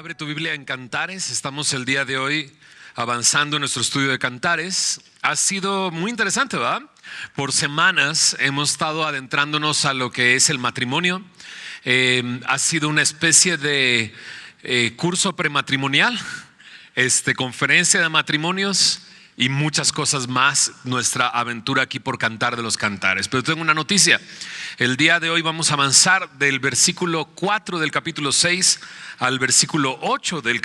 Abre tu Biblia en Cantares. Estamos el día de hoy avanzando en nuestro estudio de Cantares. Ha sido muy interesante, ¿verdad? Por semanas hemos estado adentrándonos a lo que es el matrimonio. Ha sido una especie de curso prematrimonial, conferencia de matrimonios y muchas cosas más. Nuestra aventura aquí por Cantar de los Cantares. Pero tengo una noticia. El día de hoy vamos a avanzar del versículo 4 del capítulo 6 al versículo 8 del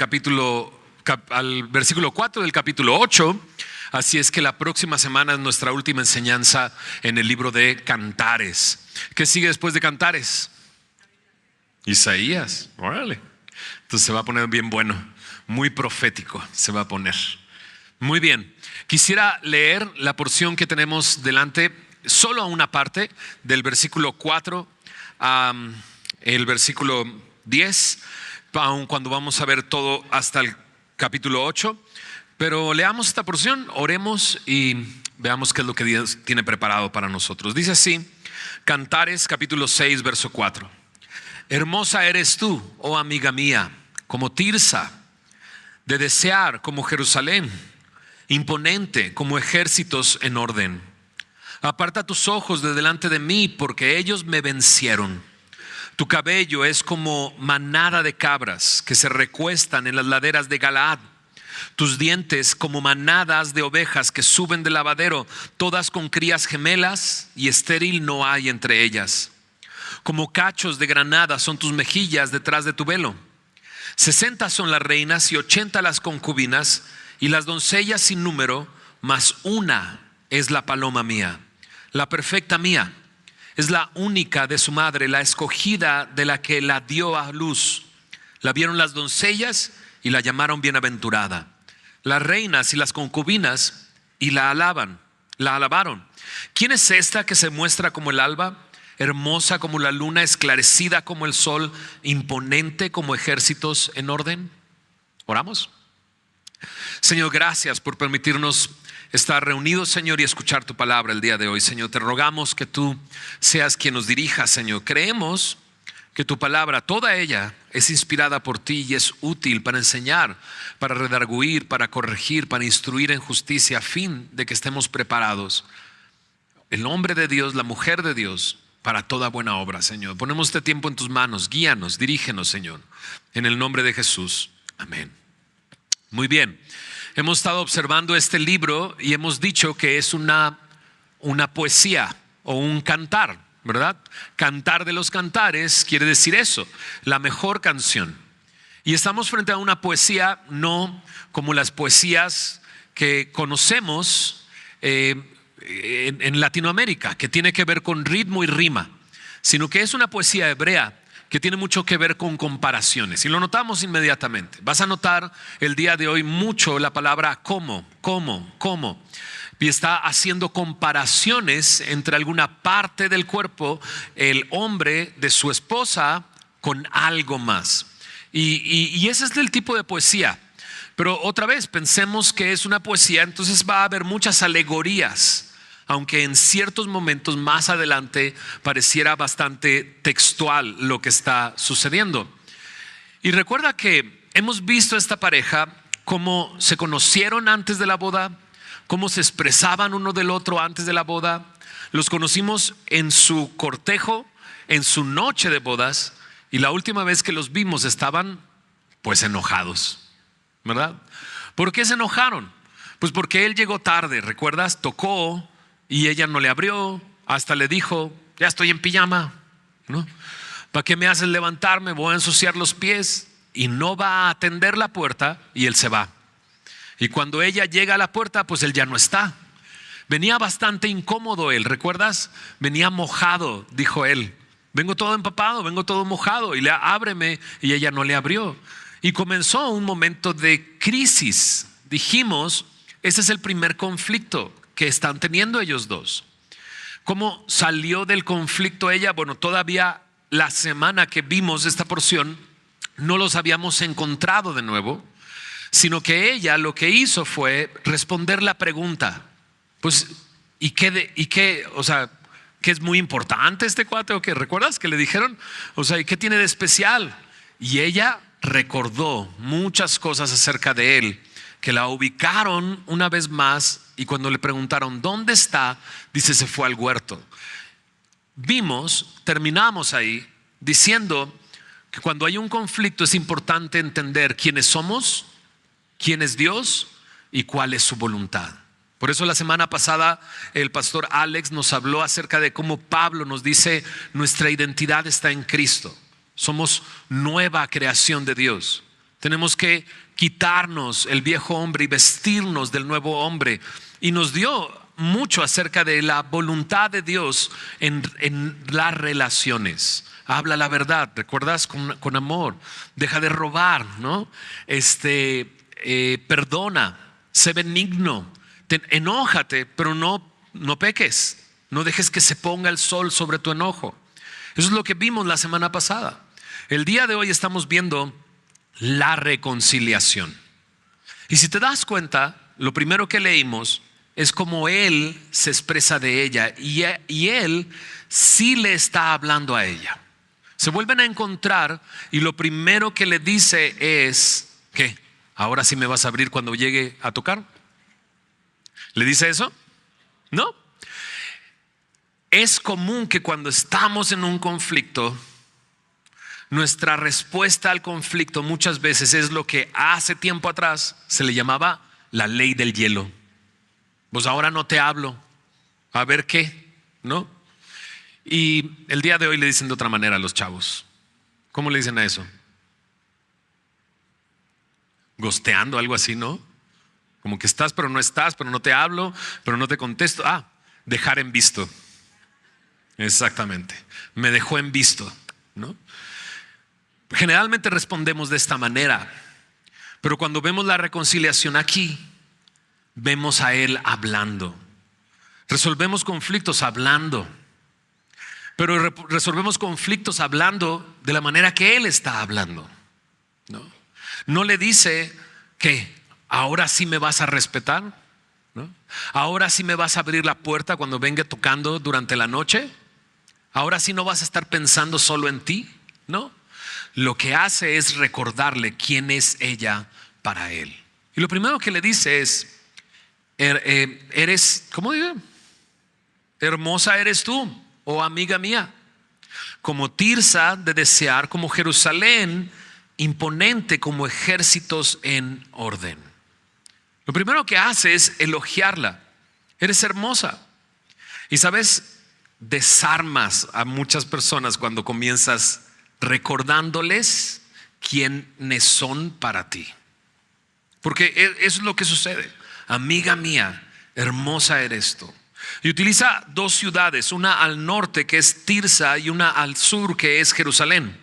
al versículo 4 del capítulo 8. Así es que la próxima semana es nuestra última enseñanza en el libro de Cantares. ¿Qué sigue después de Cantares? Isaías. Órale. Entonces se va a poner bien bueno, muy profético se va a poner. Muy bien. Quisiera leer la porción que tenemos delante, solo a una parte, del versículo 4 el versículo 10, aun cuando vamos a ver todo hasta el capítulo 8. Pero leamos esta porción, oremos y veamos qué es lo que Dios tiene preparado para nosotros. Dice así, Cantares capítulo 6 verso 4. Hermosa eres tú, oh amiga mía, como Tirsa, de desear como Jerusalén, imponente como ejércitos en orden. Aparta tus ojos de delante de mí, porque ellos me vencieron. Tu cabello es como manada de cabras que se recuestan en las laderas de Galaad. Tus dientes como manadas de ovejas que suben del lavadero, todas con crías gemelas, y estéril no hay entre ellas. Como cachos de granada son tus mejillas detrás de tu velo. 60 son las reinas y 80 las concubinas, y las doncellas sin número, mas una es la paloma mía, la perfecta mía. Es la única de su madre, la escogida de la que la dio a luz. La vieron las doncellas y la llamaron bienaventurada. Las reinas y las concubinas y la alabaron. ¿Quién es esta que se muestra como el alba, hermosa como la luna, esclarecida como el sol, imponente como ejércitos en orden? Oramos. Señor, gracias por permitirnos estar reunidos, Señor, y escuchar tu palabra el día de hoy. Señor, te rogamos que tú seas quien nos dirija, Señor. Creemos que tu palabra, toda ella, es inspirada por ti y es útil para enseñar, para redarguir, para corregir, para instruir en justicia, a fin de que estemos preparados, el hombre de Dios, la mujer de Dios, para toda buena obra, Señor. Ponemos este tiempo en tus manos, guíanos, dirígenos, Señor, en el nombre de Jesús. Amén. Muy bien. Hemos estado observando este libro y hemos dicho que es una poesía o un cantar, ¿verdad? Cantar de los cantares quiere decir eso, la mejor canción. Y estamos frente a una poesía no como las poesías que conocemos en Latinoamérica, que tiene que ver con ritmo y rima, sino que es una poesía hebrea que tiene mucho que ver con comparaciones. Y lo notamos inmediatamente. Vas a notar el día de hoy mucho la palabra cómo. Y está haciendo comparaciones entre alguna parte del cuerpo, el hombre de su esposa, con algo más. Y ese es el tipo de poesía. Pero otra vez, pensemos que es una poesía, entonces va a haber muchas alegorías, aunque en ciertos momentos más adelante pareciera bastante textual lo que está sucediendo. Y recuerda que hemos visto a esta pareja cómo se conocieron antes de la boda, cómo se expresaban uno del otro antes de la boda. Los conocimos en su cortejo, en su noche de bodas, y la última vez que los vimos estaban pues enojados, ¿verdad? ¿Por qué se enojaron? Pues porque él llegó tarde, ¿recuerdas? Tocó y ella no le abrió, hasta le dijo, ya estoy en pijama, ¿no? ¿Para qué me haces levantarme? Voy a ensuciar los pies. Y no va a atender la puerta y él se va. Y cuando ella llega a la puerta, pues él ya no está. Venía bastante incómodo él, ¿recuerdas? Venía mojado, dijo él. Vengo todo empapado, vengo todo mojado. Y le ábreme, y ella no le abrió. Y comenzó un momento de crisis. Dijimos, ese es el primer conflicto que están teniendo ellos dos. ¿Cómo salió del conflicto ella? Bueno, todavía la semana que vimos esta porción no los habíamos encontrado de nuevo, sino que ella lo que hizo fue responder la pregunta. Pues, ¿y qué? O sea, ¿qué es muy importante este cuate o qué? ¿Recuerdas que le dijeron? O sea, ¿y qué tiene de especial? Y ella recordó muchas cosas acerca de él que la ubicaron una vez más, y cuando le preguntaron ¿dónde está? Dice, se fue al huerto. Terminamos ahí diciendo que cuando hay un conflicto es importante entender quiénes somos, quién es Dios y cuál es su voluntad. Por eso la semana pasada el pastor Alex nos habló acerca de cómo Pablo nos dice nuestra identidad está en Cristo. Somos nueva creación de Dios. Tenemos que quitarnos el viejo hombre y vestirnos del nuevo hombre. Y nos dio mucho acerca de la voluntad de Dios en las relaciones. Habla la verdad, ¿recuerdas? Con amor. Deja de robar, ¿no? Perdona, sé benigno. Enójate, pero no peques. No dejes que se ponga el sol sobre tu enojo. Eso es lo que vimos la semana pasada. El día de hoy estamos viendo la reconciliación. Y si te das cuenta, lo primero que leímos es cómo él se expresa de ella y él sí le está hablando a ella. Se vuelven a encontrar y lo primero que le dice es ¿qué? ¿Ahora sí me vas a abrir cuando llegue a tocar? ¿Le dice eso? No. Es común que cuando estamos en un conflicto, nuestra respuesta al conflicto muchas veces es lo que hace tiempo atrás se le llamaba la ley del hielo. Pues ahora no te hablo, a ver qué, ¿no? Y el día de hoy le dicen de otra manera a los chavos. ¿Cómo le dicen a eso? Gosteando, algo así, ¿no? Como que estás, pero no te hablo, pero no te contesto. Dejar en visto. Exactamente. Me dejó en visto, ¿no? Generalmente respondemos de esta manera, pero cuando vemos la reconciliación aquí, vemos a él hablando. Resolvemos conflictos hablando, pero resolvemos conflictos hablando de la manera que él está hablando, ¿no? No le dice que ahora sí me vas a respetar, ¿no? Ahora sí me vas a abrir la puerta cuando venga tocando durante la noche. Ahora sí no vas a estar pensando solo en ti, ¿no? Lo que hace es recordarle quién es ella para él. Y lo primero que le dice es, eres, ¿cómo digo? Hermosa eres tú, oh amiga mía. Como Tirsa de desear, como Jerusalén, imponente como ejércitos en orden. Lo primero que hace es elogiarla. Eres hermosa. Y sabes, desarmas a muchas personas cuando comienzas recordándoles quiénes son para ti. Porque eso es lo que sucede. Amiga mía, hermosa eres tú. Y utiliza dos ciudades, una al norte que es Tirsa y una al sur que es Jerusalén.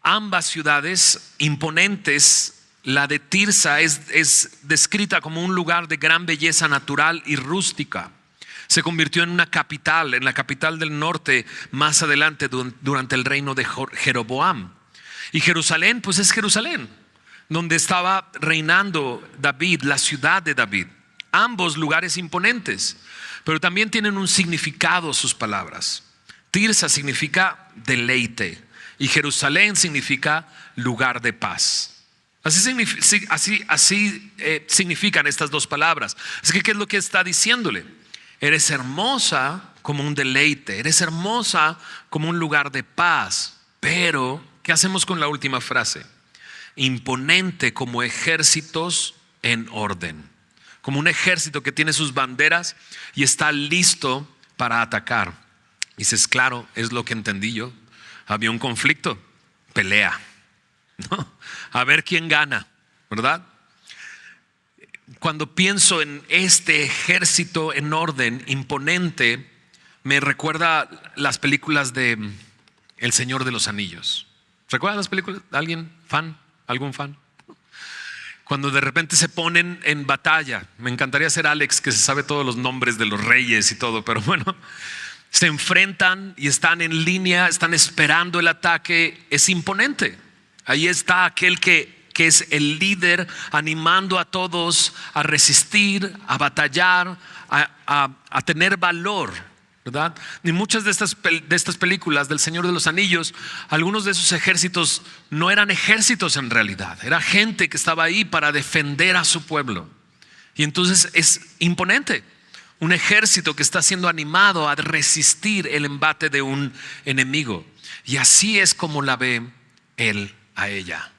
Ambas ciudades imponentes. La de Tirsa es descrita como un lugar de gran belleza natural y rústica. Se convirtió en una capital, en la capital del norte más adelante durante el reino de Jeroboam. Y Jerusalén, pues es Jerusalén, donde estaba reinando David, la ciudad de David. Ambos lugares imponentes, pero también tienen un significado sus palabras. Tirsa significa deleite y Jerusalén significa lugar de paz. Así significan estas dos palabras. Así que, ¿qué es lo que está diciéndole? Eres hermosa como un deleite, eres hermosa como un lugar de paz. Pero, ¿qué hacemos con la última frase? Imponente como ejércitos en orden. Como un ejército que tiene sus banderas y está listo para atacar. Y dices, claro, es lo que entendí yo. Había un conflicto, pelea, ¿no? A ver quién gana, ¿verdad? Cuando pienso en este ejército en orden, imponente, me recuerda las películas de El Señor de los Anillos. ¿Recuerdan las películas? ¿Alguien fan? ¿Algún fan? Cuando de repente se ponen en batalla. Me encantaría ser Alex, que se sabe todos los nombres de los reyes y todo, pero bueno, se enfrentan y están en línea, están esperando el ataque. Es imponente. Ahí está aquel que es el líder, animando a todos a resistir, a batallar, a tener valor. ¿verdad? Y muchas de estas películas del Señor de los Anillos, algunos de esos ejércitos no eran ejércitos en realidad, era gente que estaba ahí para defender a su pueblo. Y entonces es imponente, un ejército que está siendo animado a resistir el embate de un enemigo. Y así es como la ve él a ella,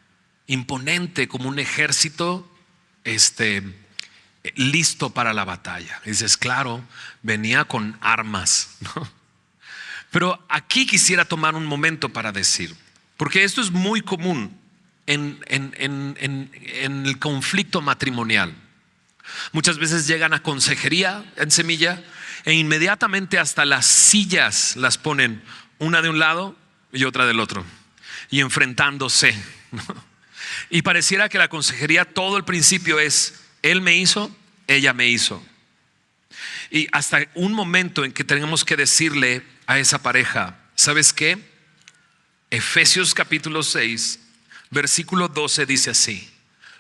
imponente como un ejército listo para la batalla. Y dices, claro, venía con armas, ¿no? Pero aquí quisiera tomar un momento para decir, porque esto es muy común en el conflicto matrimonial. Muchas veces llegan a consejería en Semilla e inmediatamente hasta las sillas las ponen una de un lado y otra del otro, y enfrentándose, ¿no? Y pareciera que la consejería, todo el principio es: él me hizo, ella me hizo. Y hasta un momento en que tenemos que decirle a esa pareja: ¿sabes qué? Efesios capítulo 6 versículo 12 dice así: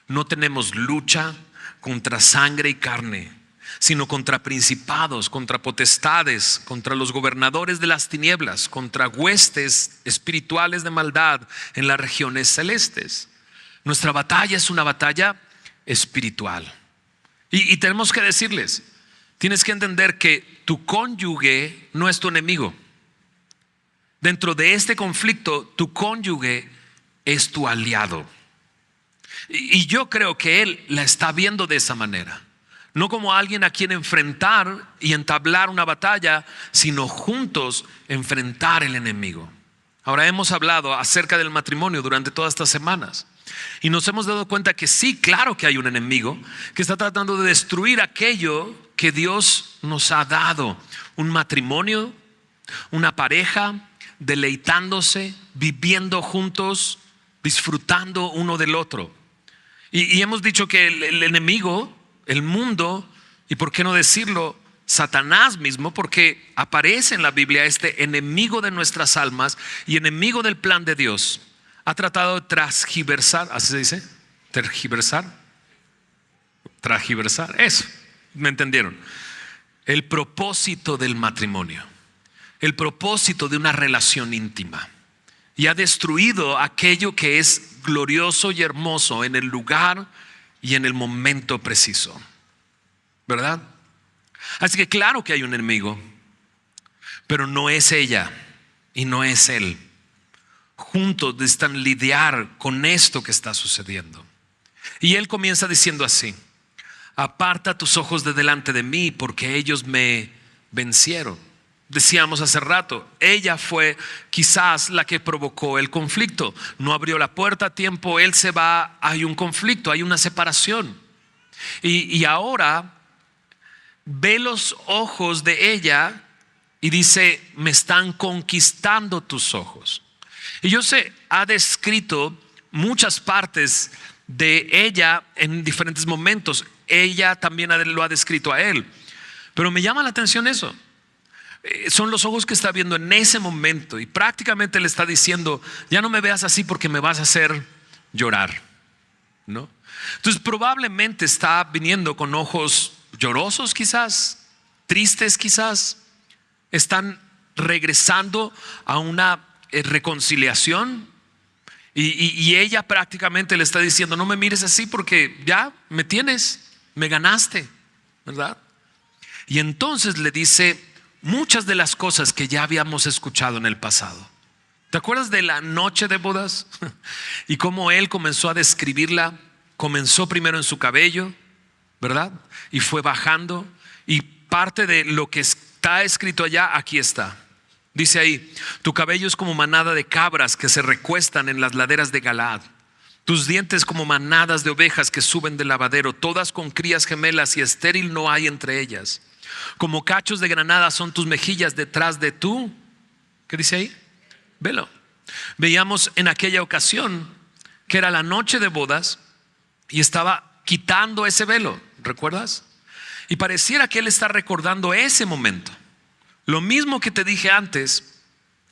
no tenemos lucha contra sangre y carne, sino contra principados, contra potestades, contra los gobernadores de las tinieblas, contra huestes espirituales de maldad en las regiones celestes. Nuestra batalla es una batalla espiritual. Y tenemos que decirles, tienes que entender que tu cónyuge no es tu enemigo. Dentro de este conflicto, tu cónyuge es tu aliado. Y yo creo que él la está viendo de esa manera. No como alguien a quien enfrentar y entablar una batalla, sino juntos enfrentar el enemigo. Ahora, hemos hablado acerca del matrimonio durante todas estas semanas y nos hemos dado cuenta que sí, claro que hay un enemigo que está tratando de destruir aquello que Dios nos ha dado. Un matrimonio, una pareja deleitándose, viviendo juntos, disfrutando uno del otro. Y hemos dicho que el enemigo, el mundo, y por qué no decirlo, Satanás mismo, porque aparece en la Biblia este enemigo de nuestras almas y enemigo del plan de Dios, ha tratado de transgiversar, ¿así se dice? Tergiversar, transgiversar, eso, ¿me entendieron? El propósito del matrimonio, el propósito de una relación íntima, y ha destruido aquello que es glorioso y hermoso en el lugar y en el momento preciso, ¿verdad? Así que claro que hay un enemigo, pero no es ella y no es él. Juntos necesitan lidiar con esto que está sucediendo. Y él comienza diciendo así: aparta tus ojos de delante de mí, porque ellos me vencieron. Decíamos hace rato, ella fue quizás la que provocó el conflicto. No abrió la puerta a tiempo, él se va, hay un conflicto, hay una separación. Y ahora ve los ojos de ella y dice: me están conquistando tus ojos. Y yo sé, ha descrito muchas partes de ella en diferentes momentos. Ella también lo ha descrito a él. Pero me llama la atención eso. Son los ojos que está viendo en ese momento, y prácticamente le está diciendo: ya no me veas así porque me vas a hacer llorar, ¿no? Entonces probablemente está viniendo con ojos llorosos, quizás tristes, quizás están regresando a una reconciliación, y ella prácticamente le está diciendo: no me mires así porque ya me tienes, me ganaste, ¿verdad? Y entonces le dice muchas de las cosas que ya habíamos escuchado en el pasado. ¿Te acuerdas de la noche de bodas? Y cómo él comenzó a describirla. Comenzó primero en su cabello, ¿verdad? Y fue bajando, y parte de lo que está escrito allá, aquí está. Dice ahí: tu cabello es como manada de cabras que se recuestan en las laderas de Galaad. Tus dientes como manadas de ovejas que suben del lavadero, todas con crías gemelas, y estéril no hay entre ellas. Como cachos de granada son tus mejillas detrás de tú. ¿Qué dice ahí? Velo. Veíamos en aquella ocasión que era la noche de bodas y estaba quitando ese velo, ¿recuerdas? Y pareciera que él está recordando ese momento. Lo mismo que te dije antes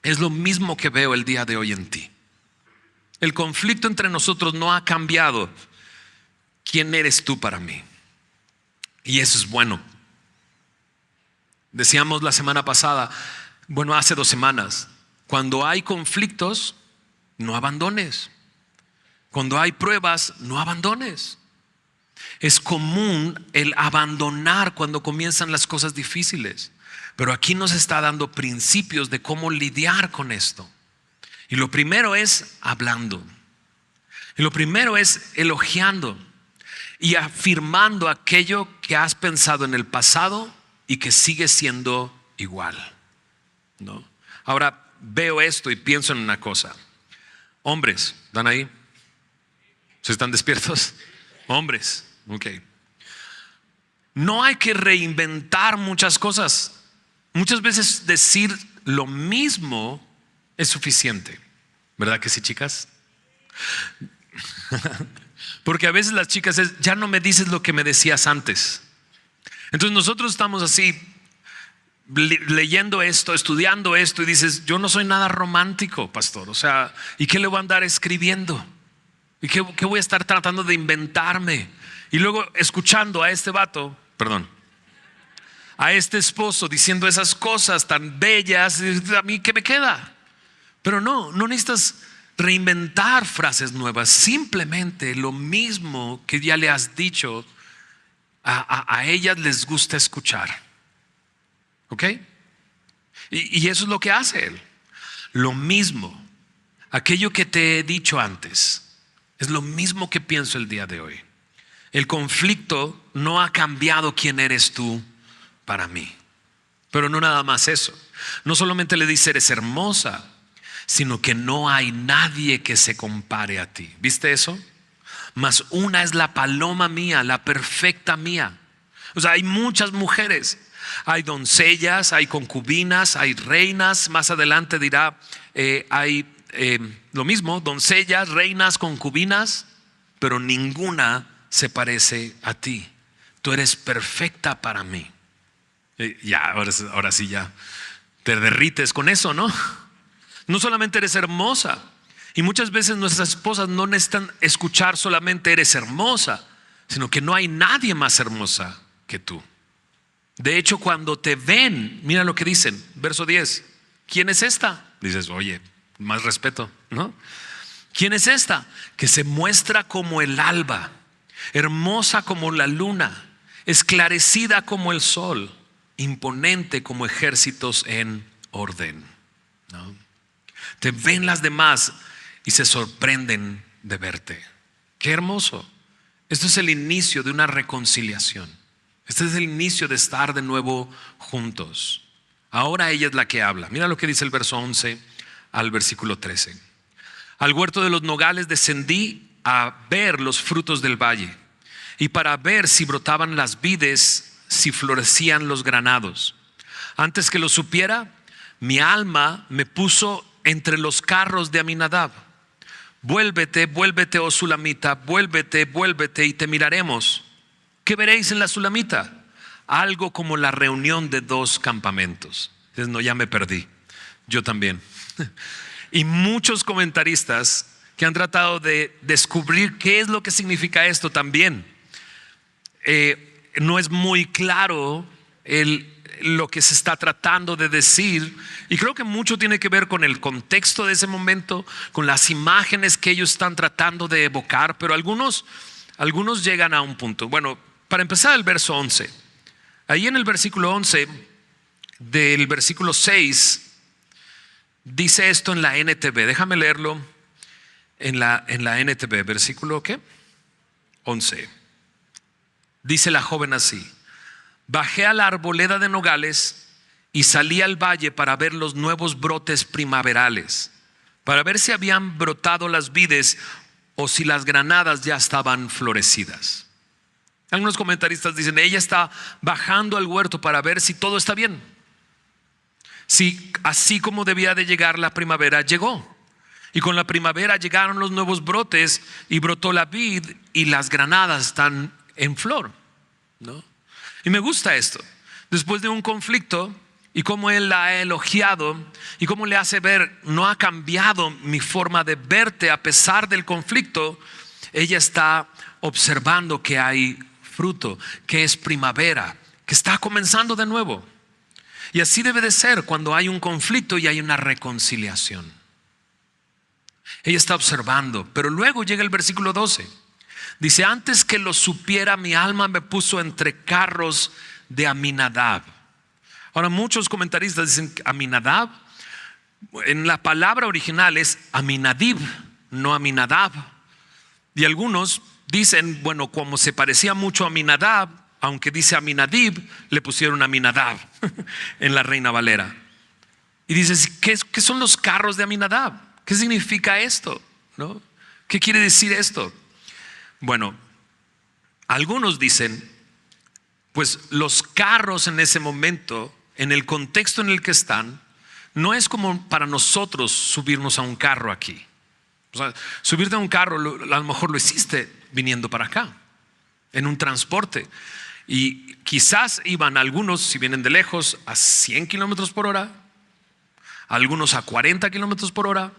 es lo mismo que veo el día de hoy en ti. El conflicto entre nosotros no ha cambiado. ¿Quién eres tú para mí? Y eso es bueno. Decíamos la semana pasada, bueno, hace 2 semanas, cuando hay conflictos, no abandones. Cuando hay pruebas, no abandones. Es común el abandonar cuando comienzan las cosas difíciles, pero aquí nos está dando principios de cómo lidiar con esto. Y lo primero es hablando. Y lo primero es elogiando y afirmando aquello que has pensado en el pasado y que sigue siendo igual, ¿no? Ahora veo esto y pienso en una cosa. Hombres, ¿están ahí? ¿Se están despiertos? Hombres, ok. No hay que reinventar muchas cosas. Muchas veces decir lo mismo es suficiente. ¿Verdad que sí, chicas? Porque a veces las chicas es, ya no me dices lo que me decías antes. Entonces nosotros estamos así leyendo esto, estudiando esto y dices, yo no soy nada romántico, pastor. O sea, ¿y qué le voy a andar escribiendo? ¿Y qué voy a estar tratando de inventarme? Y luego escuchando a este vato, a este esposo diciendo esas cosas tan bellas, a mí ¿qué me queda? Pero no necesitas reinventar frases nuevas, simplemente lo mismo que ya le has dicho. A ellas les gusta escuchar, ¿ok? Y eso es lo que hace él. Lo mismo, aquello que te he dicho antes, es lo mismo que pienso el día de hoy. El conflicto no ha cambiado quién eres tú para mí. Pero no nada más eso. No solamente le dice eres hermosa, sino que no hay nadie que se compare a ti. ¿Viste eso? Mas una es la paloma mía, la perfecta mía. O sea, hay muchas mujeres. Hay doncellas, hay concubinas, hay reinas. Más adelante dirá, hay lo mismo, doncellas, reinas, concubinas, pero ninguna se parece a ti. Tú eres perfecta para mí. Ya, ahora sí ya te derrites con eso, ¿no? No solamente eres hermosa. Y muchas veces nuestras esposas no necesitan escuchar solamente eres hermosa, sino que no hay nadie más hermosa que tú. De hecho, cuando te ven, mira lo que dicen, verso 10. ¿Quién es esta? Dices, oye, más respeto, ¿no? ¿Quién es esta? Que se muestra como el alba, hermosa como la luna, esclarecida como el sol, imponente como ejércitos en orden, ¿no? Te ven las demás y se sorprenden de verte. Qué hermoso. Esto es el inicio de una reconciliación. Este es el inicio de estar de nuevo juntos. Ahora ella es la que habla. Mira lo que dice el verso 11 al versículo 13. Al huerto de los nogales descendí a ver los frutos del valle y para ver si brotaban las vides, si florecían los granados. Antes que lo supiera, mi alma me puso entre los carros de Aminadab. Vuélvete, vuélvete, oh Sulamita, vuélvete, vuélvete y te miraremos. ¿Qué veréis en la Sulamita? Algo como la reunión de 2 campamentos. Dices, no, ya me perdí. Yo también. Y muchos comentaristas que han tratado de descubrir qué es lo que significa esto también. No es muy claro lo que se está tratando de decir, y creo que mucho tiene que ver con el contexto de ese momento, con las imágenes que ellos están tratando de evocar, pero algunos llegan a un punto. Bueno, para empezar el verso 11, ahí en el versículo 11 del versículo 6 dice esto en la NTV. Déjame leerlo en la NTV, versículo ¿qué? 11. Dice la joven así: bajé a la arboleda de nogales y salí al valle para ver los nuevos brotes primaverales, para ver si habían brotado las vides o si las granadas ya estaban florecidas. Algunos comentaristas dicen, ella está bajando al huerto para ver si todo está bien, si así como debía de llegar la primavera, llegó. Y con la primavera llegaron los nuevos brotes y brotó la vid y las granadas están en flor, ¿no? Y me gusta esto. Después de un conflicto y cómo él la ha elogiado y cómo le hace ver, no ha cambiado mi forma de verte a pesar del conflicto. Ella está observando que hay fruto, que es primavera, que está comenzando de nuevo. Y así debe de ser cuando hay un conflicto y hay una reconciliación. Ella está observando, pero luego llega el versículo 12. Dice: antes que lo supiera, mi alma me puso entre carros de Aminadab. Ahora, muchos comentaristas dicen Aminadab. En la palabra original es Aminadib, no Aminadab. Y algunos dicen, bueno, como se parecía mucho a Aminadab, aunque dice Aminadib, le pusieron Aminadab en la Reina Valera. Y dices, ¿qué son los carros de Aminadab? ¿Qué significa esto? ¿No? ¿Qué quiere decir esto? Bueno, algunos dicen, pues los carros en ese momento, en el contexto en el que están, no es como para nosotros subirnos a un carro aquí. O sea, subirte a un carro a lo mejor lo hiciste viniendo para acá, en un transporte. Y quizás iban algunos, si vienen de lejos, a 100 kilómetros por hora, algunos a 40 kilómetros por hora.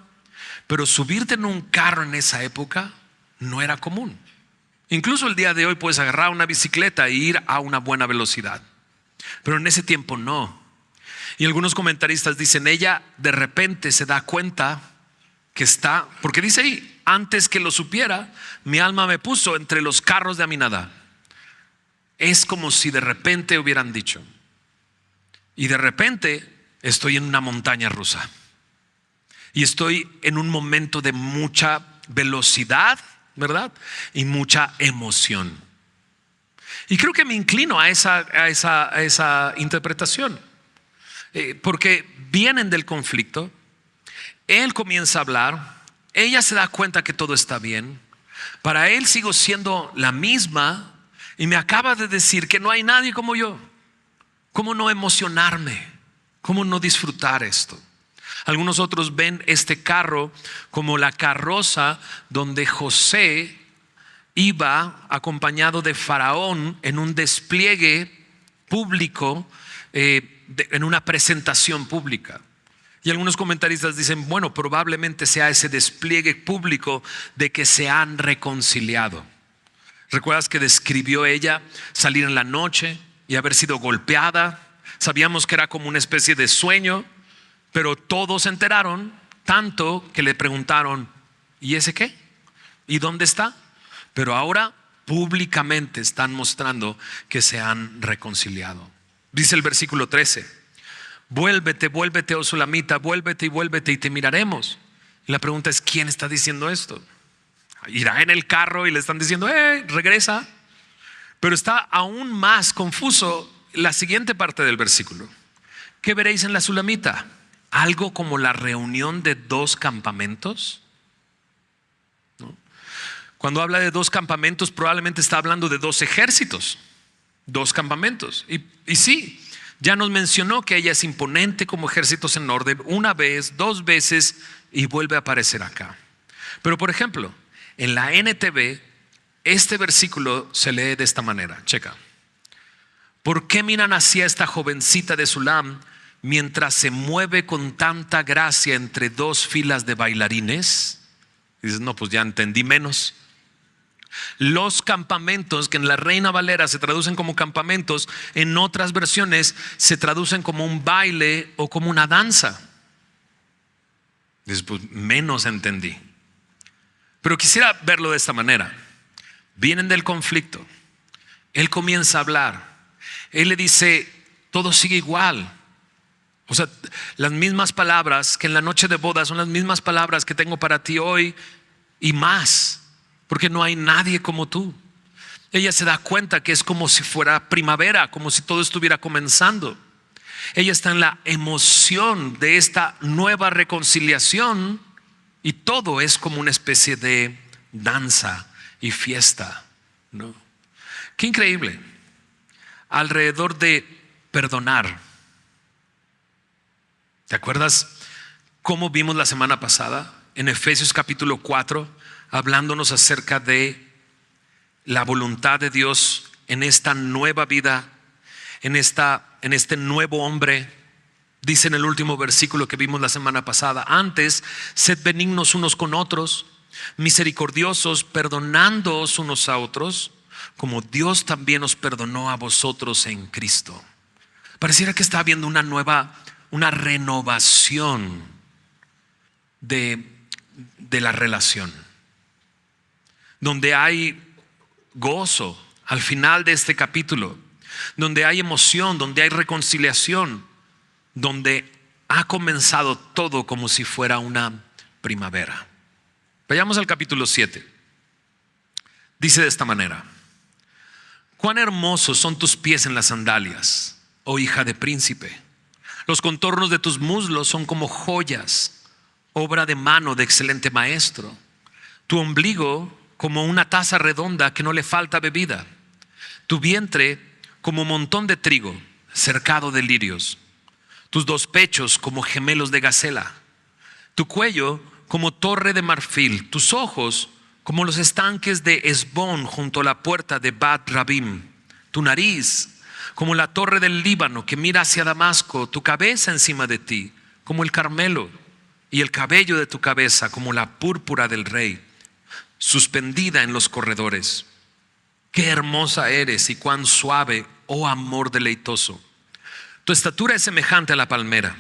Pero subirte en un carro en esa época no era común. Incluso el día de hoy puedes agarrar una bicicleta e ir a una buena velocidad, pero en ese tiempo no. Y algunos comentaristas dicen, ella de repente se da cuenta que está, porque dice ahí, antes que lo supiera, mi alma me puso entre los carros de Aminadab. Es como si de repente hubieran dicho, y de repente estoy en una montaña rusa y estoy en un momento de mucha velocidad, ¿verdad? Y mucha emoción. Y creo que me inclino a esa interpretación, porque vienen del conflicto. Él comienza a hablar, ella se da cuenta que todo está bien. Para él sigo siendo la misma y me acaba de decir que no hay nadie como yo. ¿Cómo no emocionarme? ¿Cómo no disfrutar esto? Algunos otros ven este carro como la carroza donde José iba acompañado de Faraón en un despliegue público, en una presentación pública. Y algunos comentaristas dicen, bueno, probablemente sea ese despliegue público de que se han reconciliado. ¿Recuerdas que describió ella salir en la noche y haber sido golpeada? Sabíamos que era como una especie de sueño, pero todos se enteraron, tanto que le preguntaron, ¿y ese qué? ¿Y dónde está? Pero ahora públicamente están mostrando que se han reconciliado. Dice el versículo 13: vuélvete, vuélvete, oh Sulamita, vuélvete y te miraremos. Y la pregunta es, ¿quién está diciendo esto? Irá en el carro y le están diciendo, regresa. Pero está aún más confuso la siguiente parte del versículo. ¿Qué veréis en la Sulamita? ¿Algo como la reunión de dos campamentos? ¿No? Cuando habla de dos campamentos, probablemente está hablando de dos ejércitos, dos campamentos. Y sí, ya nos mencionó que ella es imponente como ejércitos en orden, una vez, dos veces, y vuelve a aparecer acá. Pero por ejemplo, en la NTV, este versículo se lee de esta manera. Checa. ¿Por qué miran hacia esta jovencita de Sulam mientras se mueve con tanta gracia entre dos filas de bailarines? Y dices, no, pues ya entendí menos. Los campamentos, que en la Reina Valera se traducen como campamentos, en otras versiones se traducen como un baile o como una danza. Dices, pues menos entendí. Pero quisiera verlo de esta manera. Vienen del conflicto. Él comienza a hablar. Él le dice, todo sigue igual. O sea, las mismas palabras que en la noche de boda son las mismas palabras que tengo para ti hoy y más, porque no hay nadie como tú. Ella se da cuenta que es como si fuera primavera, como si todo estuviera comenzando. Ella está en la emoción de esta nueva reconciliación y todo es como una especie de danza y fiesta, ¿no? Qué increíble. Alrededor de perdonar. ¿Te acuerdas cómo vimos la semana pasada en Efesios capítulo 4, hablándonos acerca de la voluntad de Dios en esta nueva vida, en este nuevo hombre? Dice en el último versículo que vimos la semana pasada, antes, sed benignos unos con otros, misericordiosos, perdonándoos unos a otros, como Dios también os perdonó a vosotros en Cristo. Pareciera que está habiendo una renovación de la relación, donde hay gozo al final de este capítulo, donde hay emoción, donde hay reconciliación, donde ha comenzado todo como si fuera una primavera. Vayamos al capítulo 7. Dice de esta manera: cuán hermosos son tus pies en las sandalias, oh hija de príncipe. Los contornos de tus muslos son como joyas, obra de mano de excelente maestro. Tu ombligo como una taza redonda que no le falta bebida. Tu vientre como montón de trigo cercado de lirios. Tus dos pechos como gemelos de gacela. Tu cuello como torre de marfil. Tus ojos como los estanques de Hesbón junto a la puerta de Bat Rabim. Tu nariz como la torre del Líbano que mira hacia Damasco. Tu cabeza encima de ti como el Carmelo, y el cabello de tu cabeza como la púrpura del rey, suspendida en los corredores. Qué hermosa eres y cuán suave, oh amor deleitoso. Tu estatura es semejante a la palmera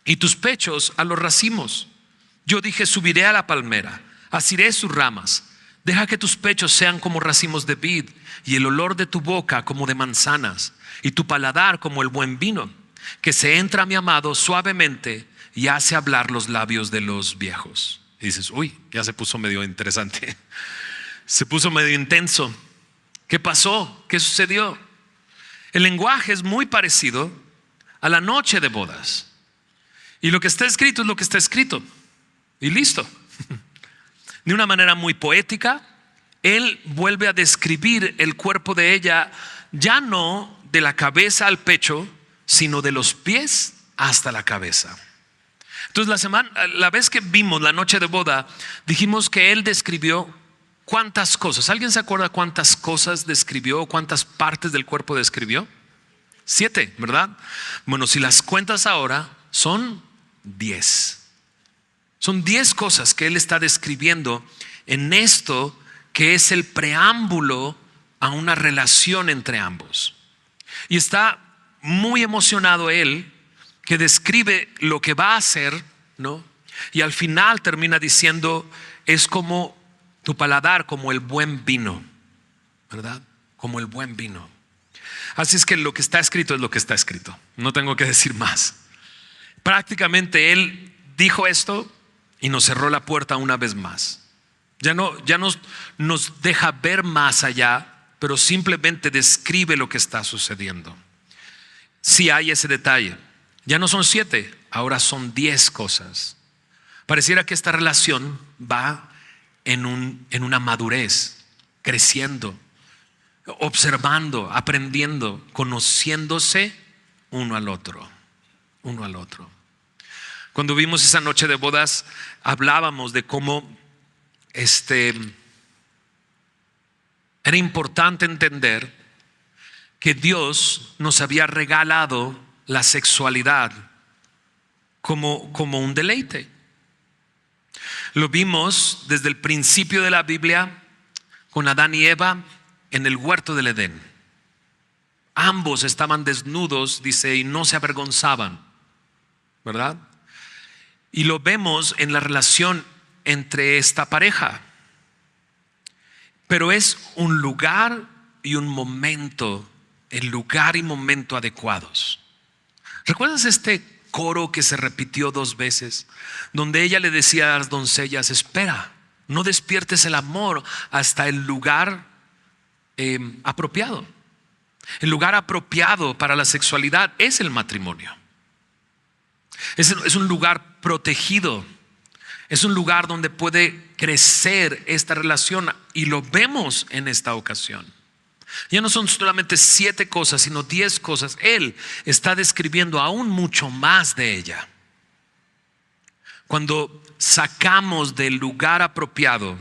y tus pechos a los racimos. Yo dije: subiré a la palmera, asiré sus ramas. Deja que tus pechos sean como racimos de vid, y el olor de tu boca como de manzanas, y tu paladar como el buen vino, que se entra a mi amado suavemente y hace hablar los labios de los viejos. Y dices: uy, ya se puso medio interesante. Se puso medio intenso. ¿Qué pasó? ¿Qué sucedió? El lenguaje es muy parecido a la noche de bodas. Y lo que está escrito es lo que está escrito. Y listo. De una manera muy poética, él vuelve a describir el cuerpo de ella, ya no de la cabeza al pecho, sino de los pies hasta la cabeza. Entonces la vez que vimos la noche de boda, dijimos que él describió cuántas cosas. ¿Alguien se acuerda cuántas cosas describió? ¿Cuántas partes del cuerpo describió? 7, ¿verdad? Bueno, si las cuentas ahora, son 10. Son 10 cosas que él está describiendo en esto que es el preámbulo a una relación entre ambos. Y está muy emocionado él, que describe lo que va a hacer, ¿no? Y al final termina diciendo: es como tu paladar, como el buen vino, ¿verdad? Como el buen vino. Así es que lo que está escrito es lo que está escrito. No tengo que decir más. Prácticamente él dijo esto y nos cerró la puerta una vez más. Ya nos deja ver más allá, pero simplemente describe lo que está sucediendo. Sí hay ese detalle. Ya no son 7, ahora son 10 cosas. Pareciera que esta relación va en una madurez, creciendo, observando, aprendiendo, conociéndose uno al otro. Cuando vimos esa noche de bodas, hablábamos de cómo era importante entender que Dios nos había regalado la sexualidad como un deleite. Lo vimos desde el principio de la Biblia con Adán y Eva en el huerto del Edén. Ambos estaban desnudos, dice, y no se avergonzaban, ¿verdad? Y lo vemos en la relación entre esta pareja. Pero es un lugar y un momento, el lugar y momento adecuados. ¿Recuerdas este coro que se repitió 2 veces? Donde ella le decía a las doncellas: espera, no despiertes el amor hasta el lugar apropiado. El lugar apropiado para la sexualidad es el matrimonio. Es un lugar protegido. Es un lugar donde puede crecer esta relación, y lo vemos en esta ocasión. Ya no son solamente 7 cosas, sino 10 cosas. Él está describiendo aún mucho más de ella. Cuando sacamos del lugar apropiado,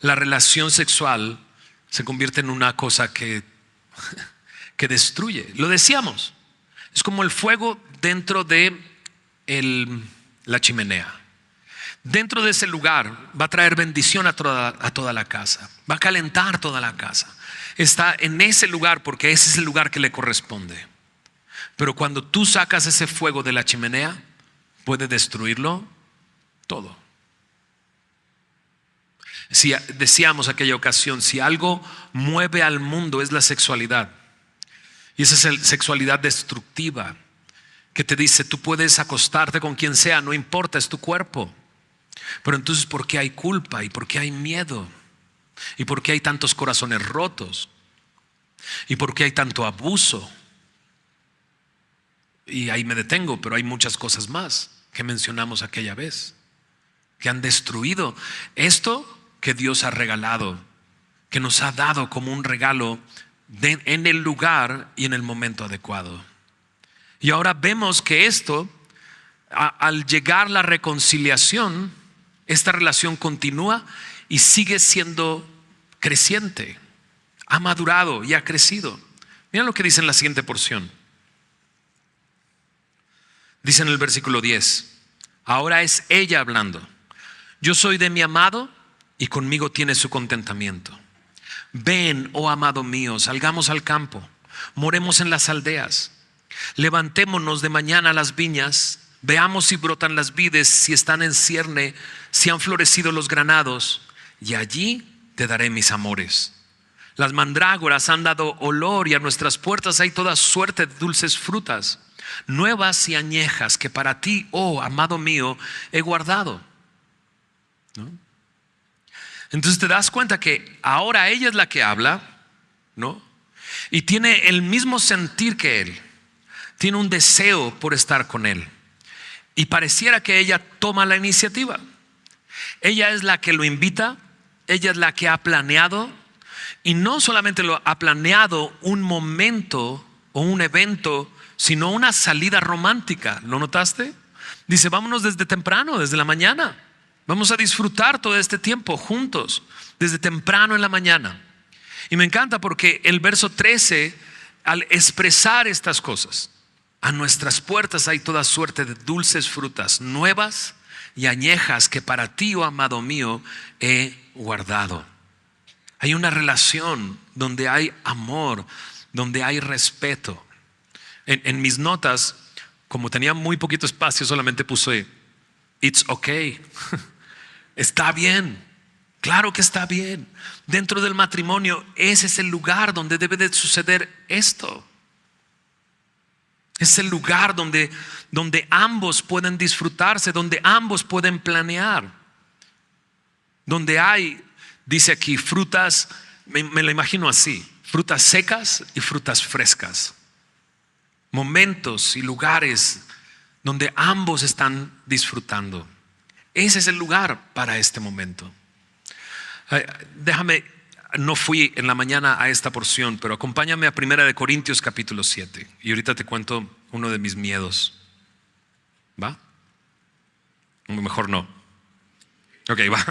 la relación sexual se convierte en una cosa que destruye. Lo decíamos, es como el fuego dentro de la chimenea. Dentro de ese lugar va a traer bendición a toda la casa, va a calentar toda la casa. Está en ese lugar porque ese es el lugar que le corresponde. Pero cuando tú sacas ese fuego de la chimenea, puede destruirlo todo. Si decíamos aquella ocasión, si algo mueve al mundo es la sexualidad. Y esa es la sexualidad destructiva, que te dice, tú puedes acostarte con quien sea, no importa, es tu cuerpo. Pero entonces, ¿por qué hay culpa? ¿Y por qué hay miedo? ¿Y por qué hay tantos corazones rotos? ¿Y por qué hay tanto abuso? Y ahí me detengo, pero hay muchas cosas más que mencionamos aquella vez, que han destruido esto que Dios ha regalado, que nos ha dado como un regalo en el lugar y en el momento adecuado. Y ahora vemos que esto, al llegar la reconciliación, esta relación continúa y sigue siendo creciente, ha madurado y ha crecido. Mira lo que dice en la siguiente porción. Dice en el versículo 10, ahora es ella hablando. Yo soy de mi amado y conmigo tiene su contentamiento. Ven, oh amado mío, salgamos al campo, moremos en las aldeas. Levantémonos de mañana a las viñas, veamos si brotan las vides, si están en cierne, si han florecido los granados, y allí te daré mis amores. Las mandrágoras han dado olor y a nuestras puertas hay toda suerte de dulces frutas, nuevas y añejas que para ti, oh amado mío, he guardado. ¿No? Entonces te das cuenta que ahora ella es la que habla, ¿no? Y tiene el mismo sentir que él, tiene un deseo por estar con él. Y pareciera que ella toma la iniciativa. Ella es la que lo invita, ella es la que ha planeado. Y no solamente lo ha planeado un momento o un evento, sino una salida romántica. ¿Lo notaste? Dice, vámonos desde temprano, desde la mañana. Vamos a disfrutar todo este tiempo juntos, desde temprano en la mañana. Y me encanta porque el verso 13, al expresar estas cosas, a nuestras puertas hay toda suerte de dulces frutas, nuevas y añejas que para ti, oh amado mío, he guardado. Hay una relación donde hay amor, donde hay respeto. En mis notas, como tenía muy poquito espacio, solamente puse it's okay. Está bien, claro que está bien. Dentro del matrimonio, ese es el lugar donde debe de suceder esto. Es el lugar donde ambos pueden disfrutarse, donde ambos pueden planear. Donde hay, dice aquí, frutas, me lo imagino así, frutas secas y frutas frescas. Momentos y lugares donde ambos están disfrutando. Ese es el lugar para este momento. Déjame, no fui en la mañana a esta porción, pero acompáñame a 1 Corintios capítulo 7. Y ahorita te cuento uno de mis miedos. ¿Va? Mejor no. Ok, va.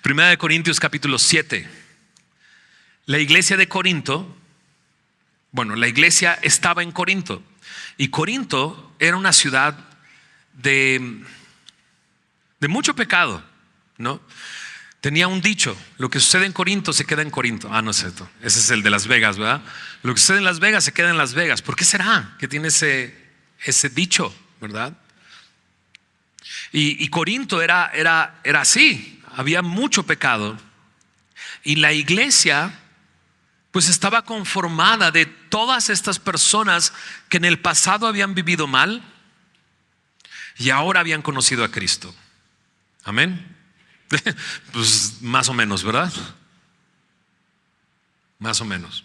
1 Corintios capítulo 7. La iglesia de Corinto, bueno, la iglesia estaba en Corinto. Y Corinto era una ciudad de mucho pecado, ¿no? Tenía un dicho, lo que sucede en Corinto se queda en Corinto. No es cierto, ese es el de Las Vegas, ¿verdad? Lo que sucede en Las Vegas se queda en Las Vegas. ¿Por qué será que tiene ese dicho, verdad? Y Corinto era así, había mucho pecado. Y la iglesia pues estaba conformada de todas estas personas que en el pasado habían vivido mal y ahora habían conocido a Cristo. Amén. Pues más o menos, ¿verdad? Más o menos.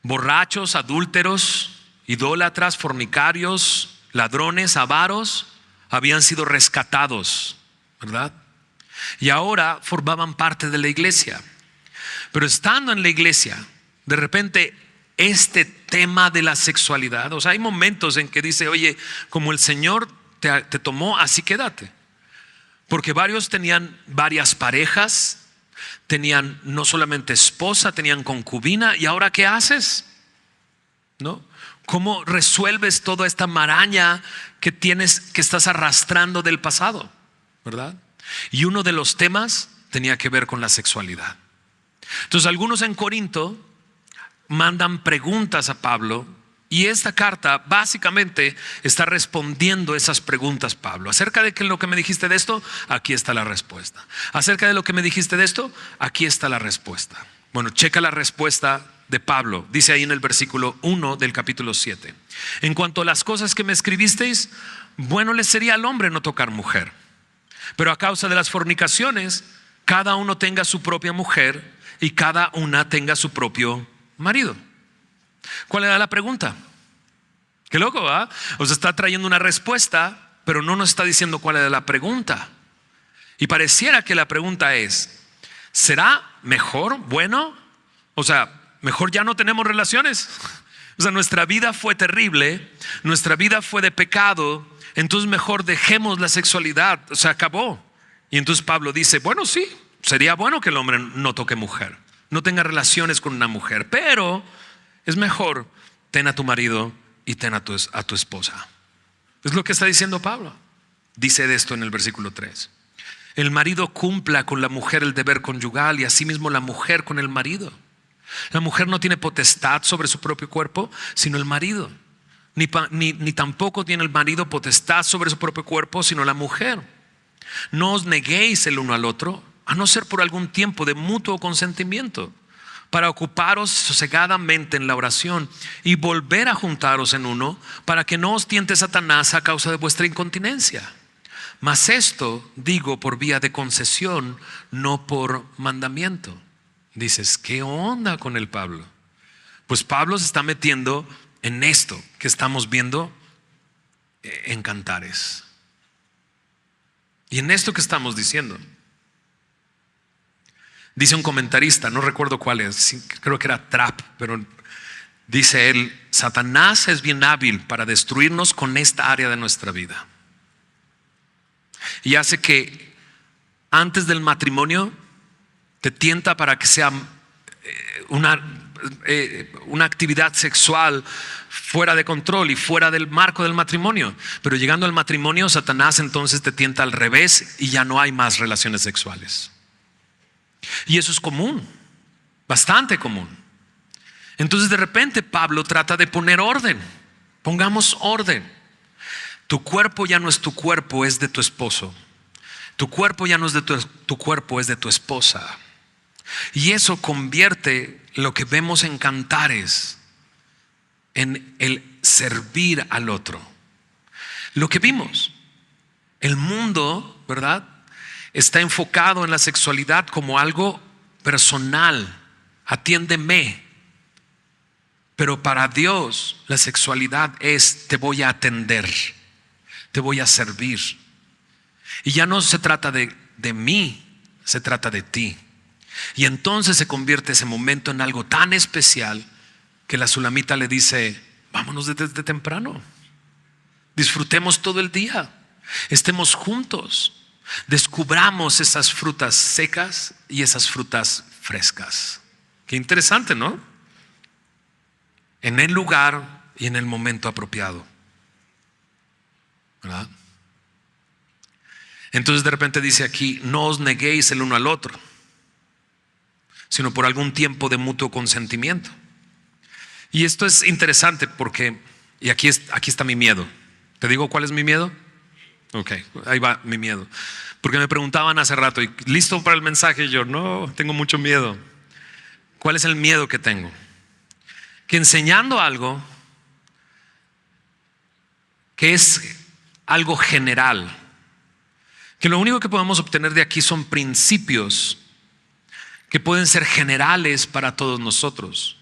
Borrachos, adúlteros, idólatras, fornicarios, ladrones, avaros, habían sido rescatados, ¿verdad? Y ahora formaban parte de la iglesia. Pero estando en la iglesia, de repente este tema de la sexualidad, o sea, hay momentos en que dice, oye, como el Señor te tomó, así quédate. Porque varios tenían varias parejas, tenían no solamente esposa, tenían concubina. ¿Y ahora qué haces? ¿No? ¿Cómo resuelves toda esta maraña que estás arrastrando del pasado? ¿Verdad? Y uno de los temas tenía que ver con la sexualidad. Entonces algunos en Corinto mandan preguntas a Pablo Y esta carta básicamente está respondiendo esas preguntas, Pablo. Acerca de lo que me dijiste de esto, aquí está la respuesta. Acerca de lo que me dijiste de esto, aquí está la respuesta. Bueno, checa la respuesta de Pablo. Dice ahí en el versículo 1 del capítulo 7. En cuanto a las cosas que me escribisteis, bueno le sería al hombre no tocar mujer. Pero a causa de las fornicaciones, cada uno tenga su propia mujer y cada una tenga su propio marido. ¿Cuál era la pregunta? Qué loco, ¿verdad? O sea, está trayendo una respuesta, pero no nos está diciendo cuál era la pregunta. Y pareciera que la pregunta es: ¿será mejor, bueno? O sea, mejor ya no tenemos relaciones. O sea, nuestra vida fue terrible, nuestra vida fue de pecado, entonces mejor dejemos la sexualidad, se acabó. Y entonces Pablo dice: bueno, sí, sería bueno que el hombre no toque mujer, no tenga relaciones con una mujer, pero es mejor ten a tu marido y ten a tu esposa. Es lo que está diciendo Pablo. Dice de esto en el versículo 3: el marido cumpla con la mujer el deber conyugal y asimismo la mujer con el marido. La mujer no tiene potestad sobre su propio cuerpo, sino el marido. Ni tampoco tiene el marido potestad sobre su propio cuerpo, sino la mujer. No os neguéis el uno al otro, a no ser por algún tiempo de mutuo consentimiento, para ocuparos sosegadamente en la oración y volver a juntaros en uno, para que no os tiente Satanás a causa de vuestra incontinencia. Mas esto digo por vía de concesión, no por mandamiento. Dices: ¿qué onda con el Pablo? Pues Pablo se está metiendo en esto que estamos viendo en Cantares. Y en esto que estamos diciendo. Dice un comentarista, no recuerdo cuál es, creo que era Trapp, pero dice él: Satanás es bien hábil para destruirnos con esta área de nuestra vida. Y hace que antes del matrimonio te tienta para que sea una actividad sexual fuera de control y fuera del marco del matrimonio. Pero llegando al matrimonio, Satanás entonces te tienta al revés y ya no hay más relaciones sexuales. Y eso es común, bastante común. Entonces de repente Pablo trata de poner orden. Pongamos orden. Tu cuerpo ya no es tu cuerpo, es de tu esposo. Tu cuerpo ya no es de tu cuerpo, es de tu esposa. Y eso convierte lo que vemos en Cantares en el servir al otro. Lo que vimos, el mundo, ¿verdad?, está enfocado en la sexualidad como algo personal. Atiéndeme. Pero para Dios la sexualidad es: te voy a atender, te voy a servir. Y ya no se trata de mí, se trata de ti. Y entonces se convierte ese momento en algo tan especial que la sulamita le dice: vámonos desde temprano, disfrutemos todo el día, estemos juntos, descubramos esas frutas secas y esas frutas frescas. Qué interesante, ¿no? En el lugar y en el momento apropiado, ¿verdad? Entonces de repente dice aquí: no os neguéis el uno al otro, sino por algún tiempo de mutuo consentimiento. Y esto es interesante porque, y aquí está mi miedo. ¿Te digo cuál es mi miedo? Ok, ahí va mi miedo. Porque me preguntaban hace rato: ¿y listo para el mensaje? Y yo: no, tengo mucho miedo. ¿Cuál es el miedo que tengo? Que enseñando algo que es algo general, que lo único que podemos obtener de aquí son principios que pueden ser generales para todos nosotros,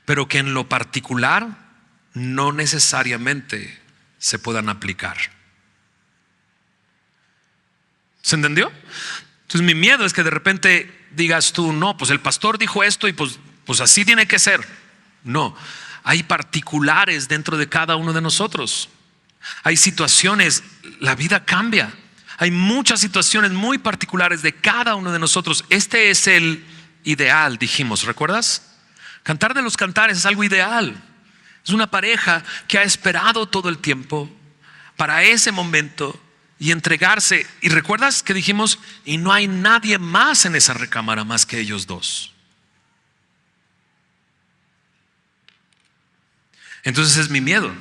pero que en lo particular no necesariamente se puedan aplicar. ¿Se entendió? Entonces mi miedo es que de repente digas tú: no, pues el pastor dijo esto y pues así tiene que ser. No, hay particulares dentro de cada uno de nosotros. Hay situaciones, la vida cambia. Hay muchas situaciones muy particulares de cada uno de nosotros. Este es el ideal, dijimos, ¿recuerdas? Cantar de los Cantares es algo ideal. Es una pareja que ha esperado todo el tiempo para ese momento y entregarse. Y recuerdas que dijimos: y no hay nadie más en esa recámara más que ellos dos. Entonces es mi miedo,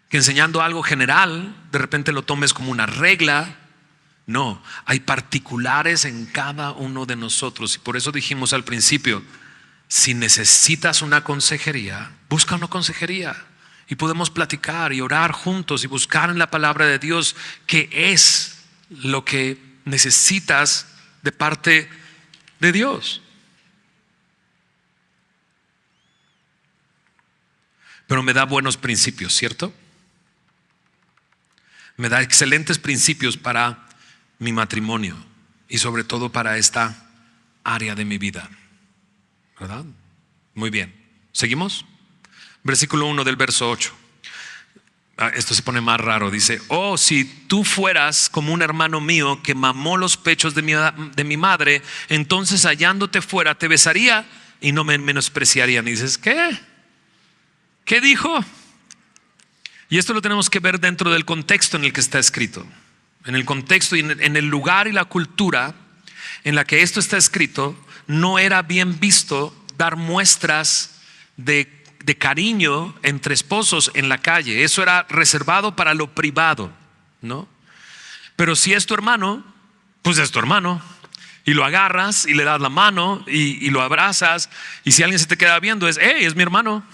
que enseñando algo general, de repente lo tomes como una regla. No, hay particulares en cada uno de nosotros. Y por eso dijimos al principio, si necesitas una consejería, busca una consejería. Y podemos platicar y orar juntos y buscar en la palabra de Dios qué es lo que necesitas de parte de Dios. Pero me da buenos principios, ¿cierto? Me da excelentes principios para mi matrimonio y sobre todo para esta área de mi vida, ¿verdad? Muy bien, ¿seguimos? Versículo 1 del verso 8. Esto se pone más raro. Dice: oh, si tú fueras como un hermano mío que mamó los pechos de mi madre, entonces hallándote fuera te besaría y no me menospreciarían. Y dices: ¿qué? ¿Qué dijo? Y esto lo tenemos que ver dentro del contexto en el que está escrito. En el contexto y en el lugar y la cultura en la que esto está escrito, no era bien visto dar muestras de cariño entre esposos en la calle. Eso era reservado para lo privado, ¿no? Pero si es tu hermano, pues es tu hermano, y lo agarras y le das la mano y lo abrazas, y si alguien se te queda viendo es: hey, es mi hermano.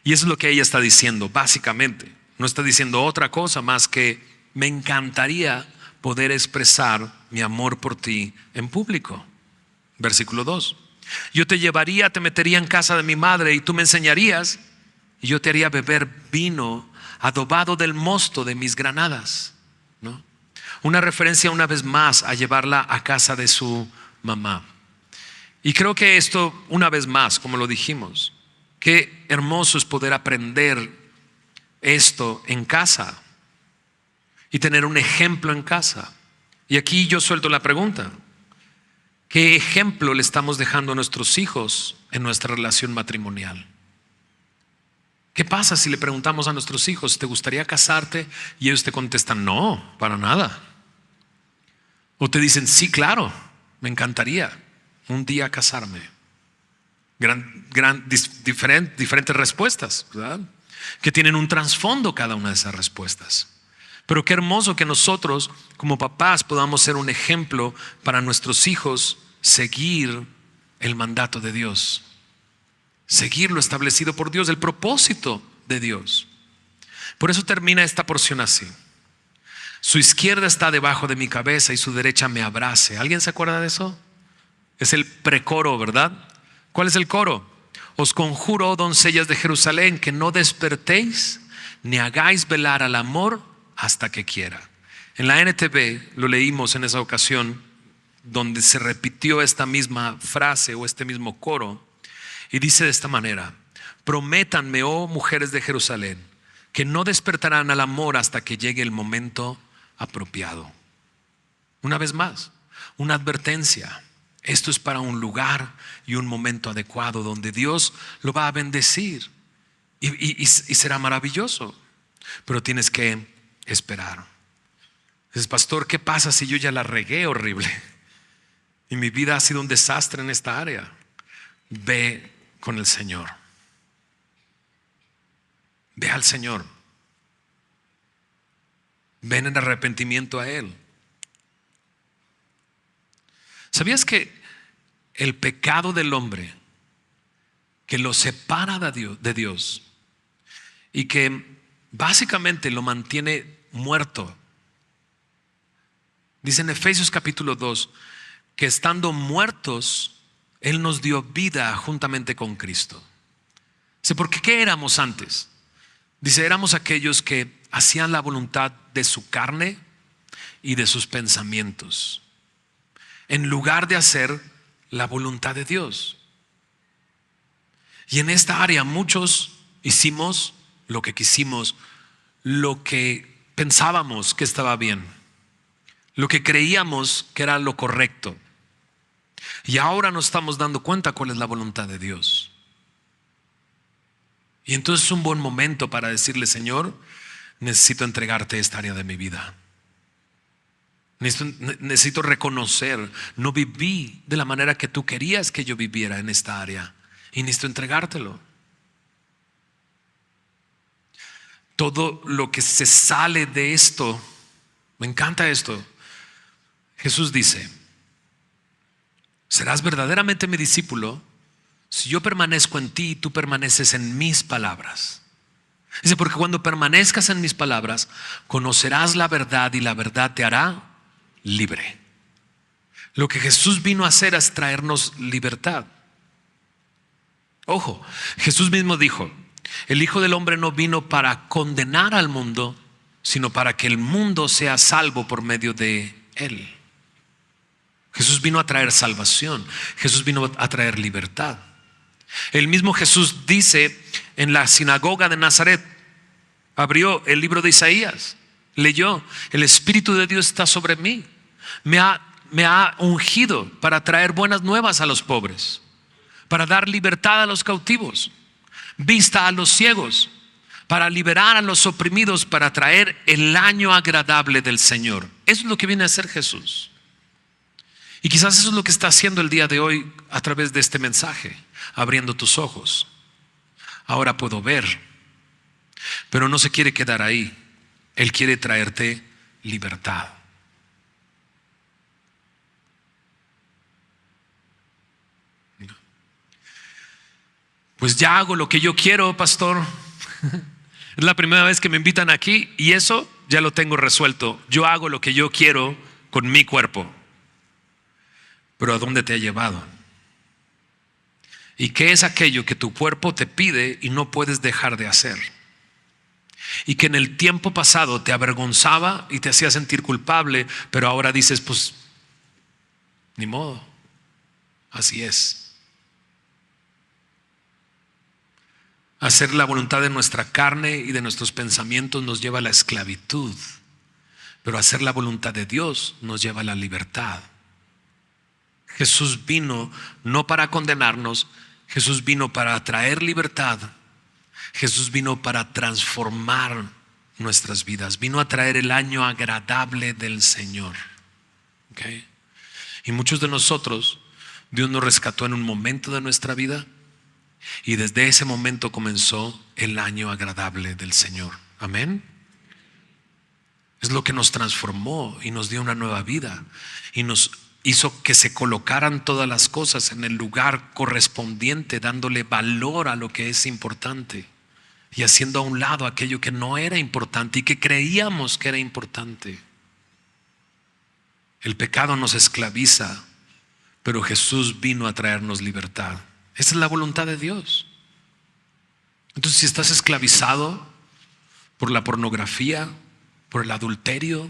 Y eso es lo que ella está diciendo básicamente. No está diciendo otra cosa más que: me encantaría poder expresar mi amor por ti en público. Versículo 2: yo te llevaría, te metería en casa de mi madre y tú me enseñarías, y yo te haría beber vino adobado del mosto de mis granadas, ¿no? Una referencia una vez más a llevarla a casa de su mamá. Y creo que esto, una vez más, como lo dijimos, qué hermoso es poder aprender esto en casa y tener un ejemplo en casa. Y aquí yo suelto la pregunta: ¿qué ejemplo le estamos dejando a nuestros hijos en nuestra relación matrimonial? ¿Qué pasa si le preguntamos a nuestros hijos: ¿te gustaría casarte? Y ellos te contestan: no, para nada. O te dicen: sí, claro, me encantaría un día casarme. Diferentes respuestas, ¿verdad? Que tienen un trasfondo cada una de esas respuestas. Pero qué hermoso que nosotros como papás podamos ser un ejemplo para nuestros hijos, seguir el mandato de Dios, seguir lo establecido por Dios, el propósito de Dios. Por eso termina esta porción así: su izquierda está debajo de mi cabeza y su derecha me abrace. ¿Alguien se acuerda de eso? Es el precoro, ¿verdad? ¿Cuál es el coro? Os conjuro, oh doncellas de Jerusalén, que no despertéis ni hagáis velar al amor hasta que quiera. En la NTV lo leímos en esa ocasión, donde se repitió esta misma frase o este mismo coro, y dice de esta manera: prométanme, oh mujeres de Jerusalén, que no despertarán al amor hasta que llegue el momento apropiado. Una vez más, una advertencia: esto es para un lugar y un momento adecuado donde Dios lo va a bendecir y será maravilloso, pero tienes que esperar. Dices: pastor, ¿qué pasa si yo ya la regué horrible y mi vida ha sido un desastre en esta área? Ve con el Señor, ve al Señor, ven en arrepentimiento a Él. ¿Sabías que el pecado del hombre, que lo separa de Dios y que básicamente lo mantiene muerto? Dice en Efesios capítulo 2 que estando muertos, Él nos dio vida juntamente con Cristo. Dice: ¿por qué éramos antes? Dice: éramos aquellos que hacían la voluntad de su carne y de sus pensamientos, en lugar de hacer la voluntad de Dios. Y en esta área muchos hicimos lo que quisimos, lo que pensábamos que estaba bien, lo que creíamos que era lo correcto. Y ahora nos estamos dando cuenta cuál es la voluntad de Dios. Y entonces es un buen momento para decirle: Señor, necesito entregarte esta área de mi vida. Necesito reconocer, no viví de la manera que tú querías que yo viviera en esta área, y necesito entregártelo. todo lo que se sale de esto, me encanta esto. Jesús dice: serás verdaderamente mi discípulo si yo permanezco en ti y tú permaneces en mis palabras. Dice, porque cuando permanezcas en mis palabras, conocerás la verdad y la verdad te hará libre. Lo que Jesús vino a hacer es traernos libertad. Ojo, Jesús mismo dijo: el Hijo del Hombre no vino para condenar al mundo, sino para que el mundo sea salvo por medio de él. Jesús vino a traer salvación. Jesús vino a traer libertad. El mismo Jesús dice en la sinagoga de Nazaret, abrió el libro de Isaías, leyó: el Espíritu de Dios está sobre mí, me ha ungido para traer buenas nuevas a los pobres, para dar libertad a los cautivos, vista a los ciegos, para liberar a los oprimidos, para traer el año agradable del Señor. Eso es lo que viene a hacer Jesús. Y quizás eso es lo que está haciendo el día de hoy a través de este mensaje, abriendo tus ojos. Ahora puedo ver, pero no se quiere quedar ahí. Él quiere traerte libertad. Pues ya hago lo que yo quiero, pastor. Es la primera vez que me invitan aquí y eso ya lo tengo resuelto. Yo hago lo que yo quiero con mi cuerpo. Pero ¿a dónde te ha llevado? ¿Y qué es aquello que tu cuerpo te pide y no puedes dejar de hacer? Y que en el tiempo pasado te avergonzaba y te hacía sentir culpable, pero ahora dices, pues, ni modo, así es. Hacer la voluntad de nuestra carne y de nuestros pensamientos nos lleva a la esclavitud, pero hacer la voluntad de Dios nos lleva a la libertad. Jesús vino no para condenarnos, Jesús vino para traer libertad. Jesús vino para transformar nuestras vidas, vino a traer el año agradable del Señor. ¿Okay? Y muchos de nosotros, Dios nos rescató en un momento de nuestra vida y desde ese momento comenzó el año agradable del Señor. Amén. Es lo que nos transformó y nos dio una nueva vida y nos hizo que se colocaran todas las cosas en el lugar correspondiente, dándole valor a lo que es importante y haciendo a un lado aquello que no era importante y que creíamos que era importante. El pecado nos esclaviza, pero Jesús vino a traernos libertad. Esa es la voluntad de Dios. Entonces, si estás esclavizado por la pornografía, por el adulterio,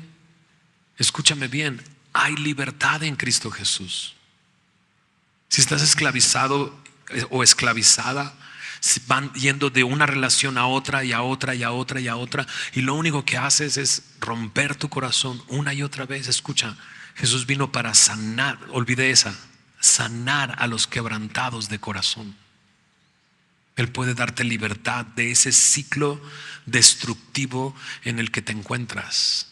escúchame bien, hay libertad en Cristo Jesús. Si estás esclavizado o esclavizada, van yendo de una relación a otra y a otra y a otra y a otra, y lo único que haces es romper tu corazón una y otra vez. Escucha, Jesús vino para sanar, olvide esa, sanar a los quebrantados de corazón. Él puede darte libertad de ese ciclo destructivo en el que te encuentras.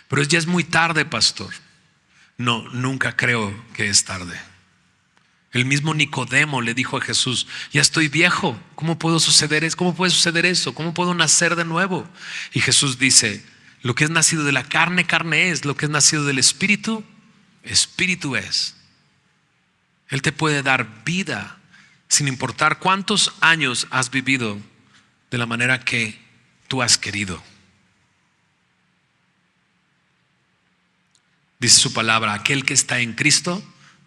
Pero ya es muy tarde, pastor. No, nunca creo que es tarde. El mismo Nicodemo le dijo a Jesús: ya estoy viejo, ¿cómo puede suceder eso? ¿Cómo puedo nacer de nuevo? Y Jesús dice: lo que es nacido de la carne, carne es; lo que es nacido del Espíritu, Espíritu es. Él te puede dar vida sin importar cuántos años has vivido de la manera que tú has querido. Dice su palabra: aquel que está en Cristo,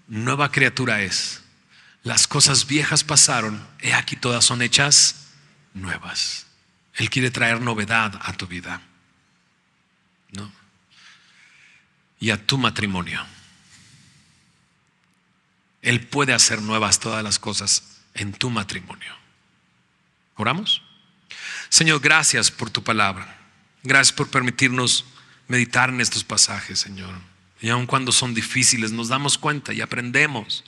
nueva criatura es. Las cosas viejas pasaron, he aquí todas son hechas nuevas. Él quiere traer novedad a tu vida, ¿no? Y a tu matrimonio. Él puede hacer nuevas todas las cosas en tu matrimonio. ¿Oramos? Señor, gracias por tu palabra. Gracias por permitirnos meditar en estos pasajes, Señor. Y aun cuando son difíciles, nos damos cuenta y aprendemos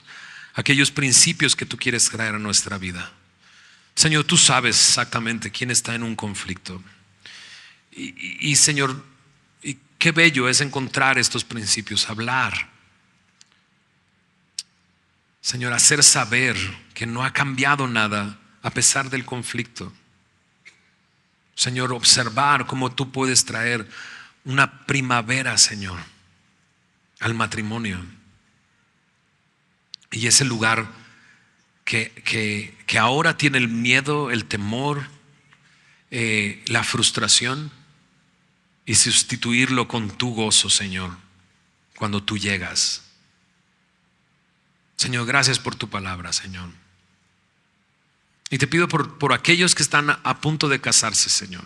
aquellos principios que tú quieres traer a nuestra vida. Señor, tú sabes exactamente quién está en un conflicto. Y Señor, y qué bello es encontrar estos principios, hablar. Señor, hacer saber que no ha cambiado nada a pesar del conflicto. Señor, observar cómo tú puedes traer una primavera, Señor, al matrimonio. Y ese lugar que ahora tiene el miedo, el temor, la frustración, y sustituirlo con tu gozo, Señor, cuando tú llegas. Señor, gracias por tu palabra, Señor. Y te pido por aquellos que están a punto de casarse, Señor.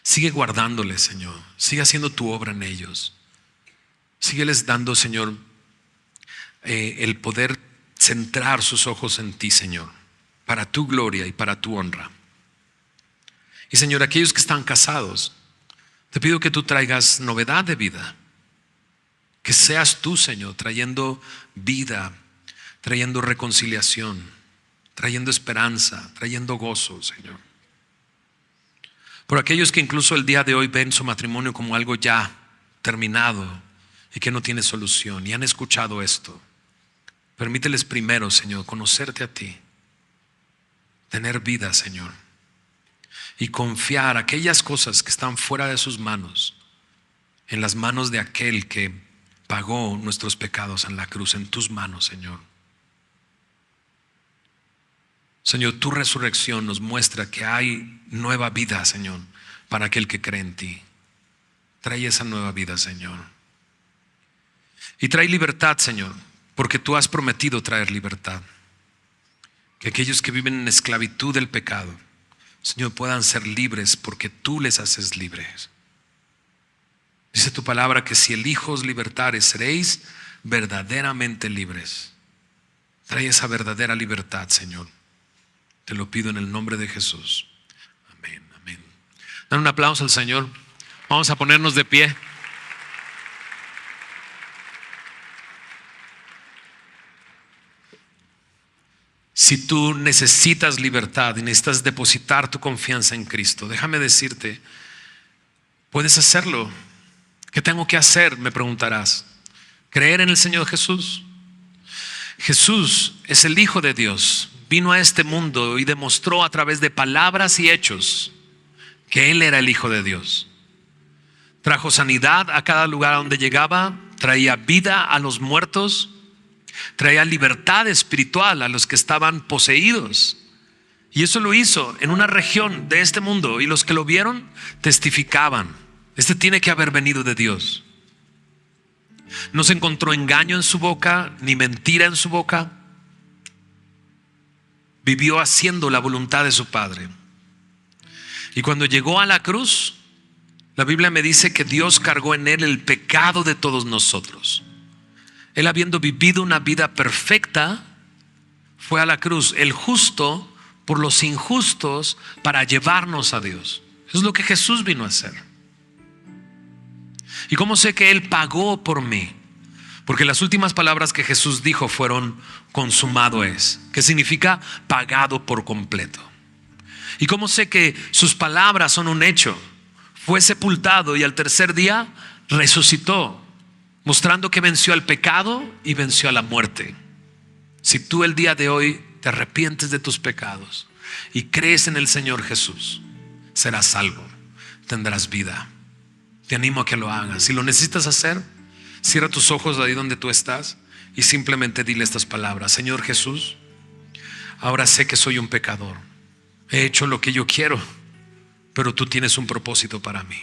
Sigue guardándoles, Señor. Sigue haciendo tu obra en ellos. Sígueles dando, Señor, el poder centrar sus ojos en ti, Señor, para tu gloria y para tu honra. Y Señor, aquellos que están casados, te pido que tú traigas novedad de vida. Que seas tú, Señor, trayendo vida, trayendo reconciliación, trayendo esperanza, trayendo gozo, Señor. Por aquellos que incluso el día de hoy ven su matrimonio como algo ya terminado y que no tiene solución y han escuchado esto, permíteles primero, Señor, conocerte a ti, tener vida, Señor, y confiar aquellas cosas que están fuera de sus manos en las manos de aquel que pagó nuestros pecados en la cruz, en tus manos, Señor. Señor, tu resurrección nos muestra que hay nueva vida, Señor, para aquel que cree en ti. Trae esa nueva vida, Señor. Y trae libertad, Señor, porque tú has prometido traer libertad. Que aquellos que viven en esclavitud del pecado, Señor, puedan ser libres porque tú les haces libres. Dice tu palabra que si el Hijo os libertare, seréis verdaderamente libres. Trae esa verdadera libertad, Señor. Te lo pido en el nombre de Jesús. Amén, amén. Dan un aplauso al Señor. Vamos a ponernos de pie. Si tú necesitas libertad y necesitas depositar tu confianza en Cristo, déjame decirte, puedes hacerlo. ¿Qué tengo que hacer? Me preguntarás. ¿Creer en el Señor Jesús? Jesús es el Hijo de Dios. Vino a este mundo y demostró a través de palabras y hechos que Él era el Hijo de Dios. Trajo sanidad a cada lugar a donde llegaba, traía vida a los muertos, traía libertad espiritual a los que estaban poseídos. Y eso lo hizo en una región de este mundo, y los que lo vieron testificaban: este tiene que haber venido de Dios. No se encontró engaño en su boca, ni mentira en su boca. Vivió haciendo la voluntad de su Padre. Y cuando llegó a la cruz, la Biblia me dice que Dios cargó en Él el pecado de todos nosotros. Él, habiendo vivido una vida perfecta, fue a la cruz, el justo por los injustos, para llevarnos a Dios. Eso es lo que Jesús vino a hacer. ¿Y cómo sé que Él pagó por mí? Porque las últimas palabras que Jesús dijo fueron: consumado es, que significa pagado por completo. ¿Y cómo sé que sus palabras son un hecho? Fue sepultado y al tercer día resucitó, mostrando que venció al pecado y venció a la muerte. Si tú el día de hoy te arrepientes de tus pecados y crees en el Señor Jesús, serás salvo, tendrás vida. Te animo a que lo hagas. Si lo necesitas hacer, cierra tus ojos ahí donde tú estás y simplemente dile estas palabras: Señor Jesús, ahora sé que soy un pecador. He hecho lo que yo quiero, pero tú tienes un propósito para mí.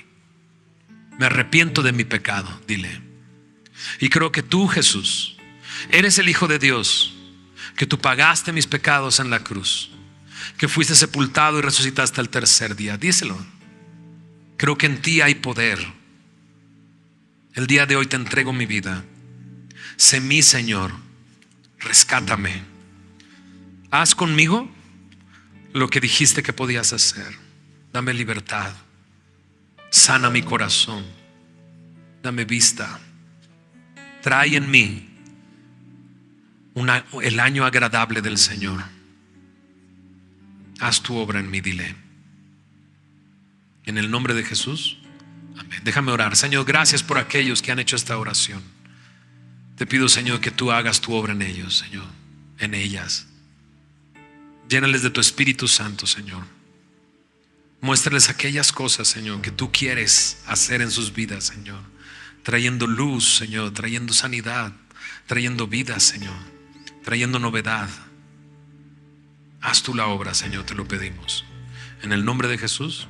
Me arrepiento de mi pecado, dile. Y creo que tú, Jesús, eres el Hijo de Dios, que tú pagaste mis pecados en la cruz, que fuiste sepultado y resucitaste al tercer día. Díselo. Creo que en ti hay poder. El día de hoy te entrego mi vida. Sé mi Señor. Rescátame. Haz conmigo lo que dijiste que podías hacer. Dame libertad. Sana mi corazón. Dame vista. Trae en mí el año agradable del Señor. Haz tu obra en mí, dile. En el nombre de Jesús. Amén. Déjame orar. Señor, gracias por aquellos que han hecho esta oración. Te pido, Señor, que tú hagas tu obra en ellos, Señor, en ellas. Llénales de tu Espíritu Santo, Señor. Muéstrales aquellas cosas, Señor, que tú quieres hacer en sus vidas, Señor. Trayendo luz, Señor, trayendo sanidad, trayendo vida, Señor, trayendo novedad. Haz tú la obra, Señor, te lo pedimos. En el nombre de Jesús.